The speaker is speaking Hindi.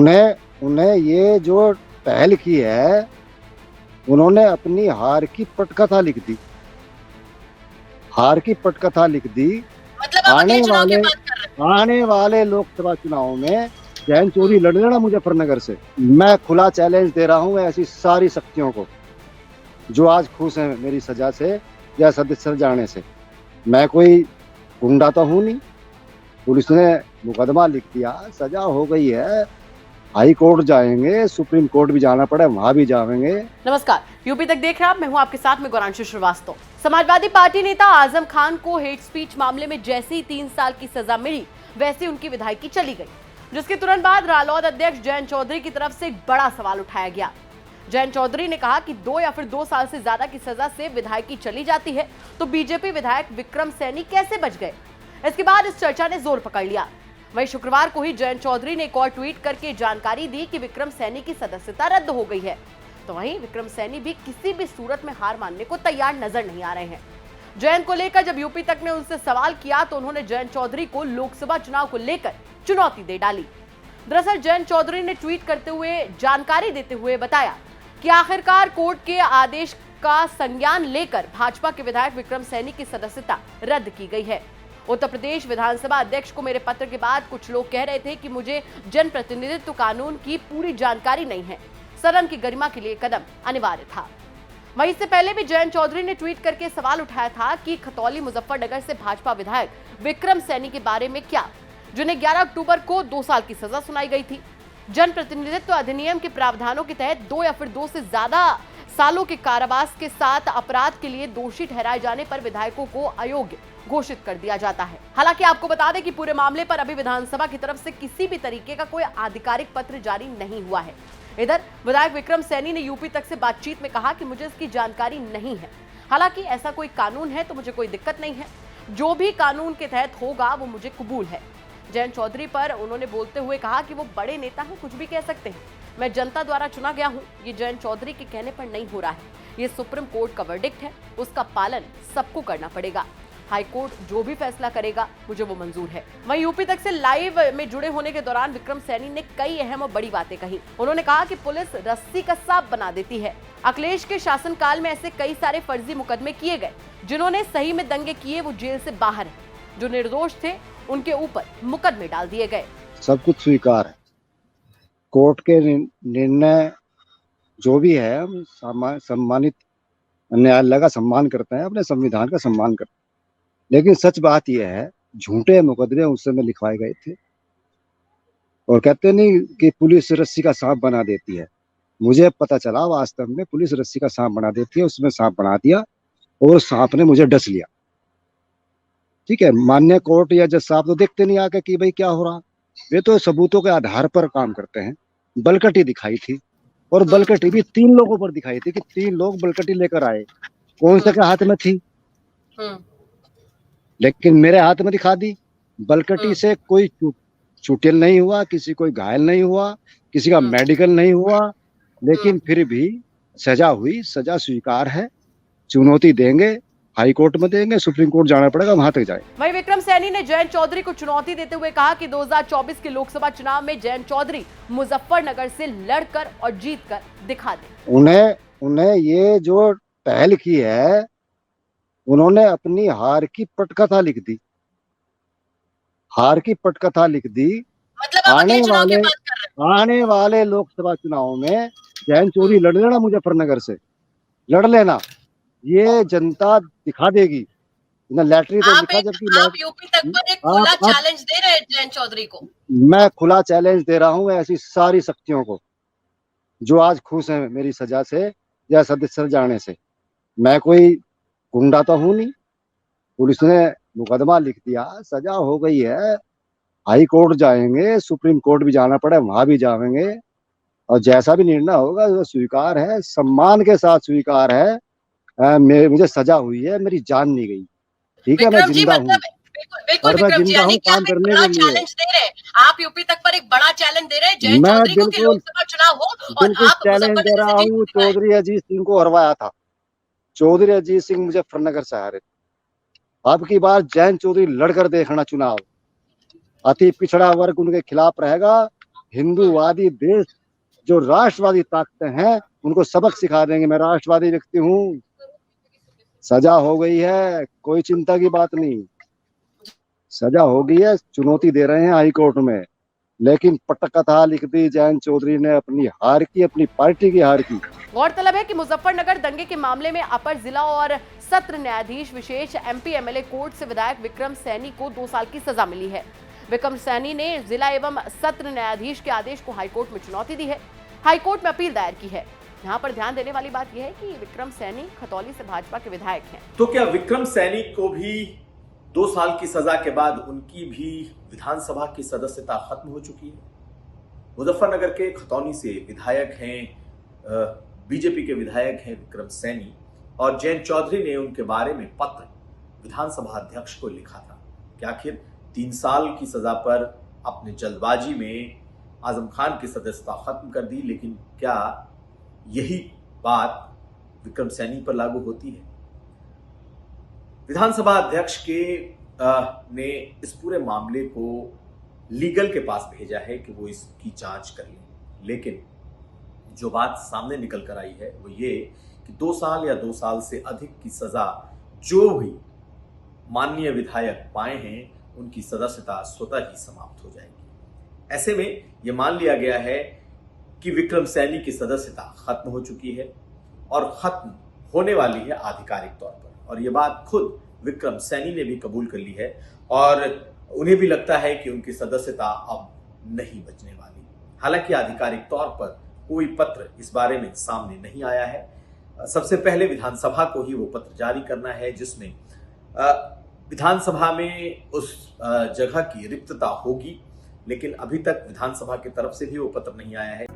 उन्हें उन्हें ये जो पहल की है, उन्होंने अपनी हार की पटकथा लिख दी। हार की पटकथा लिख दी। मतलब आप आने अगले चुनाव की वाले बात कर रहे हैं? आने वाले लोकसभा चुनाव में जैन चौधरी लड़ लेना मुजफ्फरनगर से। मैं खुला चैलेंज दे रहा हूं ऐसी सारी शक्तियों को जो आज खुश हैं मेरी सजा से या सदस्य जाने से। मैं कोई गुंडा तो हूं नहीं। पुलिस ने मुकदमा लिख दिया, सजा हो गई है। हाई कोर्ट जाएंगे, सुप्रीम कोर्ट भी जाना पड़े वहां भी जाएंगे। नमस्कार, यूपी तक देख रहे हैं आप। मैं हूं आपके साथ में गौरांशु श्रीवास्तव। समाजवादी पार्टी नेता आजम खान को हेट स्पीच मामले में जैसे ही 3 साल की सजा मिली, वैसे उनकी विधायकी चली गई, जिसके तुरंत बाद रालोद अध्यक्ष जयंत चौधरी की तरफ से एक बड़ा सवाल उठाया गया। जयंत चौधरी ने कहा कि 2 या फिर 2 साल से ज्यादा की सजा से विधायकी चली जाती है तो बीजेपी विधायक विक्रम सैनी कैसे बच गए। इसके बाद इस चर्चा ने जोर पकड़ लिया। वहीं शुक्रवार को ही जयंत चौधरी ने एक और ट्वीट करके जानकारी दी कि विक्रम सैनी की सदस्यता रद्द हो गई है। तो वहीं विक्रम सैनी भी किसी भी सूरत में हार मानने को तैयार नजर नहीं आ रहे हैं। जयंत को लेकर जब यूपी तक ने उनसे सवाल किया तो उन्होंने जयंत चौधरी को लोकसभा चुनाव को लेकर चुनौती दे डाली। दरअसल जयंत चौधरी ने ट्वीट करते हुए जानकारी देते हुए बताया कि आखिरकार कोर्ट के आदेश का संज्ञान लेकर भाजपा के विधायक विक्रम सैनी की सदस्यता रद्द की गई है। उत्तर प्रदेश विधानसभा अध्यक्ष को मेरे पत्र के बाद कुछ लोग कह रहे थे कि मुझे जनप्रतिनिधित्व कानून की पूरी जानकारी नहीं है। सदन की गरिमा के लिए कदम अनिवार्य था। वहीं इससे पहले भी जयंत चौधरी ने ट्वीट करके सवाल उठाया था कि खतौली मुजफ्फरनगर से भाजपा विधायक विक्रम सैनी के बारे में क्या, जिन्हें 11 अक्टूबर को 2 साल की सजा सुनाई गई थी। जनप्रतिनिधित्व अधिनियम के प्रावधानों के तहत 2 या फिर 2 से ज्यादा सालों के कारावास के साथ अपराध के लिए दोषी ठहराए जाने पर विधायकों को अयोग्य घोषित कर दिया जाता है। हालांकि आपको बता दें कि पूरे मामले पर अभी विधानसभा की तरफ से किसी भी तरीके का कोई आधिकारिक पत्र जारी नहीं हुआ है। इधर विधायक विक्रम सैनी ने यूपी तक से बातचीत में कहा कि मुझे इसकी जानकारी नहीं है। हालांकि ऐसा कोई कानून है तो मुझे कोई दिक्कत नहीं है, जो भी कानून के तहत होगा वो मुझे कबूल है। जयंत चौधरी पर उन्होंने बोलते हुए कहा कि वो बड़े नेता हैं, कुछ भी कह सकते हैं। मैं जनता द्वारा चुना गया हूं, ये जयंत चौधरी के कहने पर नहीं हो रहा है। ये सुप्रीम कोर्ट का वर्डिक्ट है, उसका पालन सबको करना पड़ेगा। हाई कोर्ट जो भी फैसला करेगा मुझे वो मंजूर है। वहीं यूपी तक से लाइव में जुड़े होने के दौरान विक्रम सैनी ने कई अहम और बड़ी बातें कही। उन्होंने कहा कि पुलिस रस्सी का सांप बना देती है। अखिलेश के शासनकाल में ऐसे कई सारे फर्जी मुकदमे किए गए। जिन्होंने सही में दंगे किए वो जेल से बाहर है, जो निर्दोष थे उनके ऊपर मुकदमे डाल दिए गए। सब कुछ स्वीकार है। कोर्ट के निर्णय जो भी है हम सम्मानित न्यायालय का सम्मान करते हैं, अपने संविधान का सम्मान करते हैं। लेकिन सच बात यह है, झूठे मुकदमे उस समय लिखवाए गए थे। और कहते नहीं कि पुलिस रस्सी का सांप बना देती है। मुझे पता चला वास्तव में पुलिस रस्सी का सांप बना देती है, उसमें सांप बना दिया और सांप ने मुझे डस लिया। ठीक है, माननीय कोर्ट या जज साहब तो देखते नहीं आके कि भाई क्या हो रहा। वे तो सबूतों के आधार पर काम करते हैं। बलकटी दिखाई थी और बलकटी भी 3 लोगों पर दिखाई थी कि 3 लोग बलकटी लेकर आए। कौन सा के हाथ में थी, लेकिन मेरे हाथ में दिखा दी। बलकटी से कोई चुटेल नहीं हुआ, किसी कोई घायल नहीं हुआ, किसी का मेडिकल नहीं हुआ, लेकिन फिर भी सजा हुई। सजा स्वीकार है, चुनौती देंगे, हाई कोर्ट में देंगे, सुप्रीम कोर्ट जाना पड़ेगा, वहां तक जाए। वहीं विक्रम सैनी ने जयंत चौधरी को चुनौती देते हुए कहा कि 2024 के लोकसभा चुनाव में जयंत चौधरी मुजफ्फरनगर से लड़कर और जीतकर दिखा दे। उन्हें ये जो पहल की है, उन्होंने अपनी हार की पटकथा लिख दी। हार की पटकथा लिख दी। मतलब आप अगले चुनाव की बात कर रहे हैं? आने वाले लोकसभा चुनाव में जयंत चौधरी लड़ लेना मुजफ्फरनगर से, लड़ लेना। ये जनता दिखा देगी। लैटरी तो लिखा, जबकि आप यूपी तक पर एक खुला चैलेंज दे रहे हैं जयंत चौधरी को। मैं खुला चैलेंज दे रहा हूं ऐसी सारी शक्तियों को जो आज खुश हैं मेरी सजा से या सदस्य जाने से। मैं कोई गुंडा तो हूं नहीं। पुलिस ने मुकदमा लिख दिया, सजा हो गई है। हाई कोर्ट जाएंगे, सुप्रीम कोर्ट भी जाना पड़े वहां भी जाएंगे। और जैसा भी निर्णय होगा वो स्वीकार है, सम्मान के साथ स्वीकार है। मुझे सजा हुई है, मेरी जान नहीं गई। ठीक है, मैं जिंदा हूँ बिल्कुल विक्रम जी, यानी कि आप एक बड़ा चैलेंज दे रहे हैं। आप यूपी तक पर एक बड़ा चैलेंज दे रहे हैं जयंत चौधरी को कि लोकसभा चुनाव हो और आप चैलेंज दे रहा हूँ। चौधरी अजीत सिंह को हरवाया था। चौधरी अजीत सिंह मुजफ्फरनगर से हारे। अब की बार जयंत चौधरी लड़कर देखना चुनाव। अति पिछड़ा वर्ग उनके खिलाफ रहेगा हिंदूवादी देश जो राष्ट्रवादी ताकतें हैं उनको सबक सिखा देंगे। मैं राष्ट्रवादी व्यक्ति हूँ, सजा हो गई है, कोई चिंता की बात नहीं, सजा हो गई है, चुनौती दे रहे हैं हाई कोर्ट में। लेकिन पटकथा लिख दी जयंत चौधरी ने, अपनी हार की, अपनी पार्टी की हार की। गौरतलब है कि मुजफ्फरनगर दंगे के मामले में अपर जिला और सत्र न्यायाधीश विशेष एमपी एमएलए कोर्ट से विधायक विक्रम सैनी को 2 साल की सजा मिली है। विक्रम सैनी ने जिला एवं सत्र न्यायाधीश के आदेश को हाईकोर्ट में चुनौती दी है। हाईकोर्ट में अपील दायर की है। यहाँ पर ध्यान देने वाली बात यह है कि विक्रम सैनी खतौली से भाजपा के विधायक हैं। तो क्या विक्रम सैनी को भी 2 साल की सजा के बाद उनकी भी विधानसभा की सदस्यता खत्म हो चुकी है? मुजफ्फरनगर के खतौनी से विधायक हैं, बीजेपी के विधायक हैं विक्रम सैनी, और जयंत चौधरी ने उनके बारे में पत्र विधानसभा अध्यक्ष को लिखा था कि आखिर 3 साल की सजा पर अपने जल्दबाजी में आजम खान की सदस्यता खत्म कर दी, लेकिन क्या यही बात विक्रम सैनी पर लागू होती है? विधानसभा अध्यक्ष के ने इस पूरे मामले को लीगल के पास भेजा है कि वो इसकी जांच कर लें, लेकिन जो बात सामने निकल कर आई है वो ये कि 2 साल या 2 साल से अधिक की सजा जो भी माननीय विधायक पाए हैं उनकी सदस्यता स्वतः ही समाप्त हो जाएगी। ऐसे में यह मान लिया गया है कि विक्रम सैनी की सदस्यता खत्म हो चुकी है और खत्म होने वाली है आधिकारिक तौर पर, और यह बात खुद विक्रम सैनी ने भी कबूल कर ली है और उन्हें भी लगता है कि उनकी सदस्यता अब नहीं बचने वाली। हालांकि आधिकारिक तौर पर कोई पत्र इस बारे में सामने नहीं आया है। सबसे पहले विधानसभा को ही वो पत्र जारी करना है जिसमें विधानसभा में उस जगह की रिक्तता होगी, लेकिन अभी तक विधानसभा की तरफ से भी वो पत्र नहीं आया है।